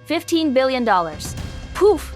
$15 billion. Poof!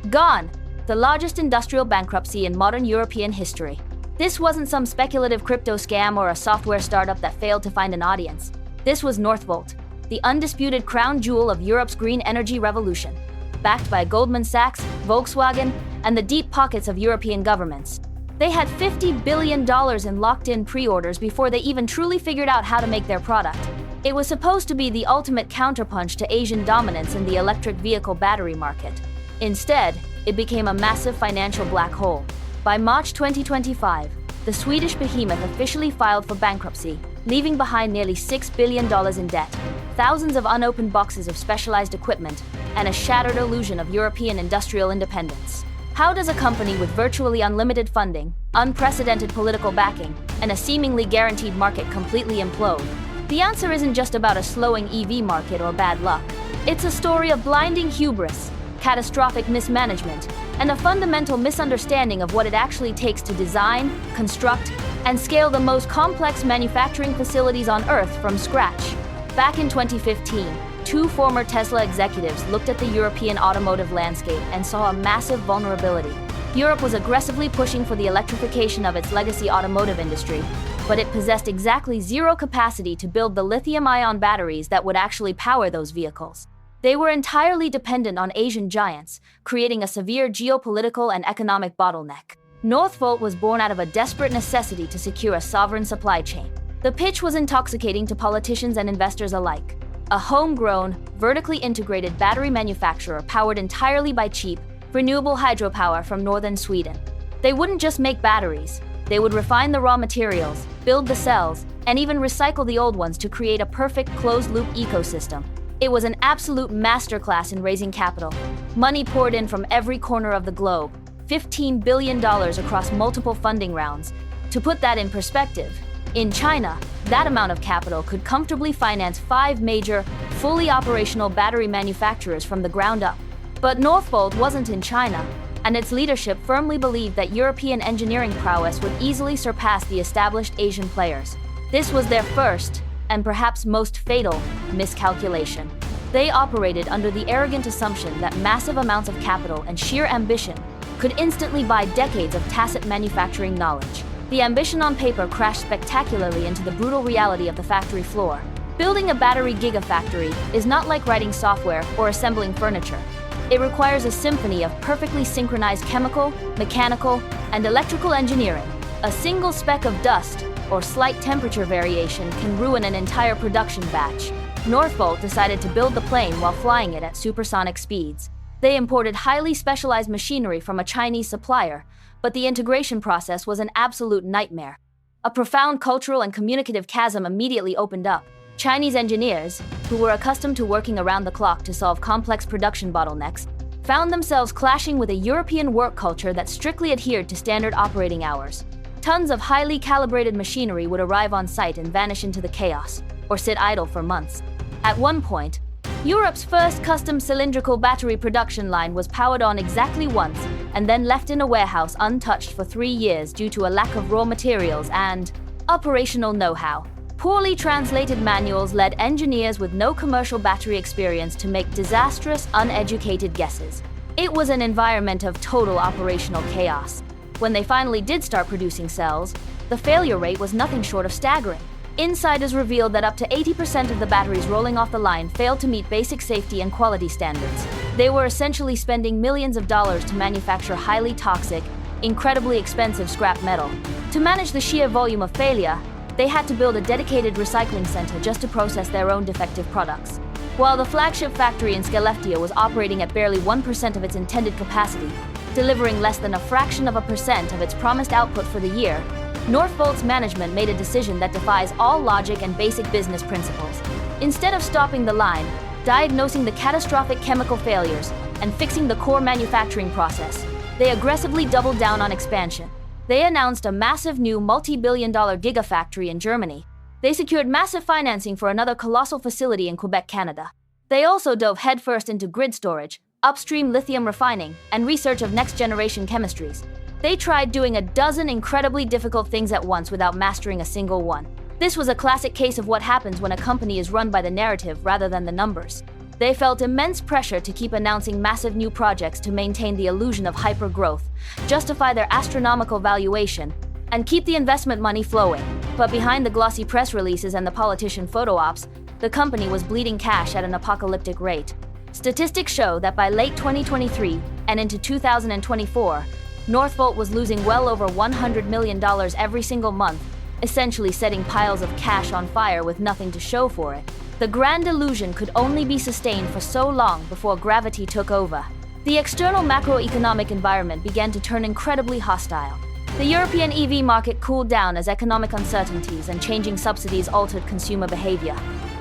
Gone. The largest industrial bankruptcy in modern European history. This wasn't some speculative crypto scam or a software startup that failed to find an audience. This was Northvolt, the undisputed crown jewel of Europe's green energy revolution, backed by Goldman Sachs, Volkswagen, and the deep pockets of European governments. They had $50 billion in locked-in pre-orders before they even truly figured out how to make their product. It was supposed to be the ultimate counterpunch to Asian dominance in the electric vehicle battery market. Instead, it became a massive financial black hole. By March 2025, the Swedish behemoth officially filed for bankruptcy, leaving behind nearly $6 billion in debt, thousands of unopened boxes of specialized equipment, and a shattered illusion of European industrial independence. How does a company with virtually unlimited funding, unprecedented political backing, and a seemingly guaranteed market completely implode? The answer isn't just about a slowing EV market or bad luck. It's a story of blinding hubris, catastrophic mismanagement, and a fundamental misunderstanding of what it actually takes to design, construct, and scale the most complex manufacturing facilities on Earth from scratch. Back in 2015, two former Tesla executives looked at the European automotive landscape and saw a massive vulnerability. Europe was aggressively pushing for the electrification of its legacy automotive industry, but it possessed exactly zero capacity to build the lithium-ion batteries that would actually power those vehicles. They were entirely dependent on Asian giants, creating a severe geopolitical and economic bottleneck. Northvolt was born out of a desperate necessity to secure a sovereign supply chain. The pitch was intoxicating to politicians and investors alike. A homegrown, vertically integrated battery manufacturer powered entirely by cheap, renewable hydropower from northern Sweden. They wouldn't just make batteries. They would refine the raw materials, build the cells, and even recycle the old ones to create a perfect closed-loop ecosystem. It was an absolute masterclass in raising capital. Money poured in from every corner of the globe, $15 billion across multiple funding rounds. To put that in perspective, in China, that amount of capital could comfortably finance 5 major, fully operational battery manufacturers from the ground up. But Northvolt wasn't in China, and its leadership firmly believed that European engineering prowess would easily surpass the established Asian players. This was their first, and perhaps most fatal, miscalculation. They operated under the arrogant assumption that massive amounts of capital and sheer ambition could instantly buy decades of tacit manufacturing knowledge. The ambition on paper crashed spectacularly into the brutal reality of the factory floor. Building a battery gigafactory is not like writing software or assembling furniture. It requires a symphony of perfectly synchronized chemical, mechanical, and electrical engineering. A single speck of dust or slight temperature variation can ruin an entire production batch. Northvolt decided to build the plane while flying it at supersonic speeds. They imported highly specialized machinery from a Chinese supplier, but the integration process was an absolute nightmare. A profound cultural and communicative chasm immediately opened up. Chinese engineers, who were accustomed to working around the clock to solve complex production bottlenecks, found themselves clashing with a European work culture that strictly adhered to standard operating hours. Tons of highly calibrated machinery would arrive on site and vanish into the chaos, or sit idle for months. At one point, Europe's first custom cylindrical battery production line was powered on exactly once and then left in a warehouse untouched for 3 years due to a lack of raw materials and operational know-how. Poorly translated manuals led engineers with no commercial battery experience to make disastrous, uneducated guesses. It was an environment of total operational chaos. When they finally did start producing cells, the failure rate was nothing short of staggering. Insiders revealed that up to 80% of the batteries rolling off the line failed to meet basic safety and quality standards. They were essentially spending millions of dollars to manufacture highly toxic, incredibly expensive scrap metal. To manage the sheer volume of failure, they had to build a dedicated recycling center just to process their own defective products. While the flagship factory in Skellefteå was operating at barely 1% of its intended capacity, delivering less than a fraction of a percent of its promised output for the year, Northvolt's management made a decision that defies all logic and basic business principles. Instead of stopping the line, diagnosing the catastrophic chemical failures, and fixing the core manufacturing process, they aggressively doubled down on expansion. They announced a massive new multi-billion-dollar Gigafactory in Germany. They secured massive financing for another colossal facility in Quebec, Canada. They also dove headfirst into grid storage, upstream lithium refining, and research of next-generation chemistries. They tried doing a dozen incredibly difficult things at once without mastering a single one. This was a classic case of what happens when a company is run by the narrative rather than the numbers. They felt immense pressure to keep announcing massive new projects to maintain the illusion of hyper-growth, justify their astronomical valuation, and keep the investment money flowing. But behind the glossy press releases and the politician photo ops, the company was bleeding cash at an apocalyptic rate. Statistics show that by late 2023 and into 2024, Northvolt was losing well over $100 million every single month, essentially setting piles of cash on fire with nothing to show for it. The grand illusion could only be sustained for so long before gravity took over. The external macroeconomic environment began to turn incredibly hostile. The European EV market cooled down as economic uncertainties and changing subsidies altered consumer behavior.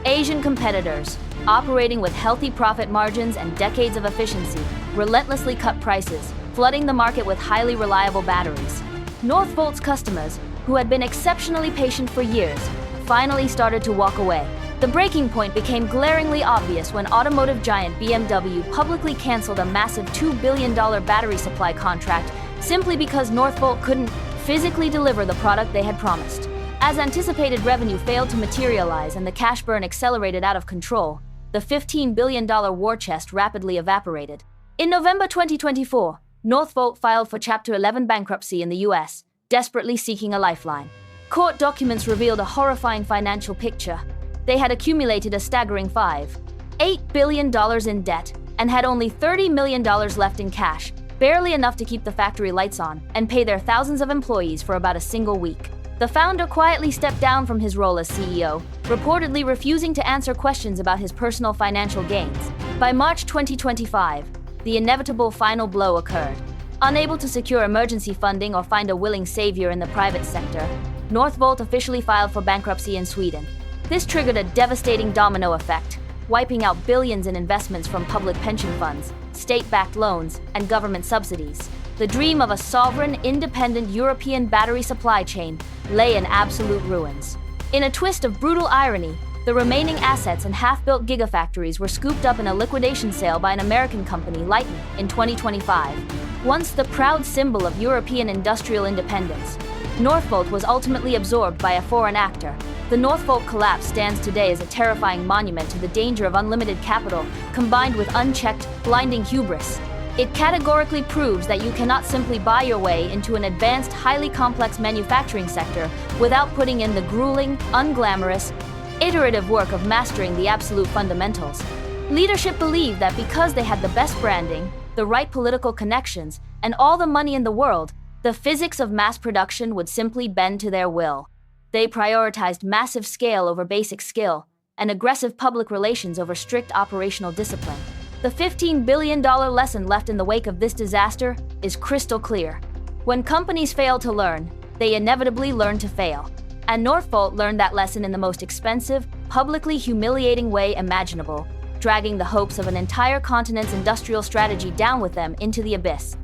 Asian competitors, operating with healthy profit margins and decades of efficiency, relentlessly cut prices, flooding the market with highly reliable batteries. Northvolt's customers, who had been exceptionally patient for years, finally started to walk away. The breaking point became glaringly obvious when automotive giant BMW publicly canceled a massive $2 billion battery supply contract simply because Northvolt couldn't physically deliver the product they had promised. As anticipated revenue failed to materialize and the cash burn accelerated out of control, the $15 billion war chest rapidly evaporated. In November 2024, Northvolt filed for Chapter 11 bankruptcy in the US, desperately seeking a lifeline. Court documents revealed a horrifying financial picture. They had accumulated a staggering $8 billion in debt and had only $30 million left in cash, barely enough to keep the factory lights on and pay their thousands of employees for about a single week. The founder quietly stepped down from his role as CEO, reportedly refusing to answer questions about his personal financial gains. By March 2025, the inevitable final blow occurred. Unable to secure emergency funding or find a willing savior in the private sector, Northvolt officially filed for bankruptcy in Sweden. This triggered a devastating domino effect, wiping out billions in investments from public pension funds, state-backed loans, and government subsidies. The dream of a sovereign, independent European battery supply chain lay in absolute ruins. In a twist of brutal irony, the remaining assets and half-built gigafactories were scooped up in a liquidation sale by an American company, Lyten, in 2025. Once the proud symbol of European industrial independence, Northvolt was ultimately absorbed by a foreign actor. The Northvolt collapse stands today as a terrifying monument to the danger of unlimited capital, combined with unchecked, blinding hubris. It categorically proves that you cannot simply buy your way into an advanced, highly complex manufacturing sector without putting in the grueling, unglamorous, iterative work of mastering the absolute fundamentals. Leadership believed that because they had the best branding, the right political connections, and all the money in the world, the physics of mass production would simply bend to their will. They prioritized massive scale over basic skill, and aggressive public relations over strict operational discipline. The $15 billion lesson left in the wake of this disaster is crystal clear. When companies fail to learn, they inevitably learn to fail. And Northvolt learned that lesson in the most expensive, publicly humiliating way imaginable, dragging the hopes of an entire continent's industrial strategy down with them into the abyss.